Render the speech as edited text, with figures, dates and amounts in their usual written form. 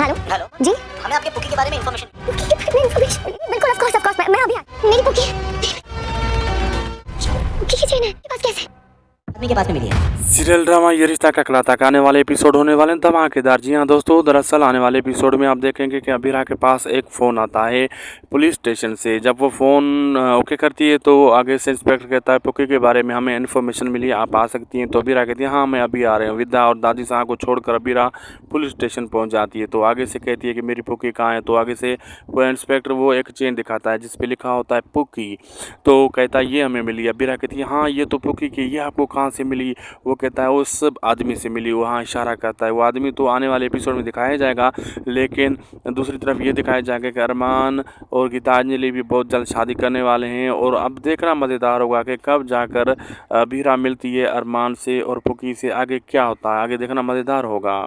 Hello hello जी, हमें आपके पुकी के बारे में इन्फॉर्मेशन पुकी के बारे में इन्फॉर्मेशन। बिल्कुल, ऑफ कोर्स मैं अभी मेरी पुकी पुकी की चेन है आपके पास कैसे? आदमी के पास में मिली है। सीरियल ड्रामा ये रिश्ता का कहलाता का आने वाले एपिसोड होने वाले हैं धमाकेदार। जी हाँ दोस्तों, दरअसल आने वाले एपिसोड में आप देखेंगे कि अबीरा के पास एक फ़ोन आता है पुलिस स्टेशन से। जब वो फ़ोन ओके करती है तो आगे से इंस्पेक्टर कहता है पुकी के बारे में हमें इन्फॉर्मेशन मिली, आप आ सकती हैं। तो अबीरा कहती है हाँ मैं अभी आ रहे हूँ। विद्या और दादी साहब को छोड़कर अबीरा पुलिस स्टेशन पहुँच जाती है। तो आगे से कहती है कि मेरी पुकी कहाँ है। तो आगे से वो इंस्पेक्टर वो एक चेन दिखाता है जिस पे लिखा होता है पुकी। तो कहता है ये हमें मिली। अबीरा कहती है हाँ ये तो पुकी की, ये आपको कहाँ से मिली। वो कहता है उस आदमी से मिली। वहाँ इशारा करता है। वो आदमी तो आने वाले एपिसोड में दिखाया जाएगा, लेकिन दूसरी तरफ ये दिखाया जाएगा कि अरमान और गीतांजलि भी बहुत जल्द शादी करने वाले हैं। और अब देखना मज़ेदार होगा कि कब जाकर अबीरा मिलती है अरमान से और पुकी से, आगे क्या होता है, आगे देखना मज़ेदार होगा।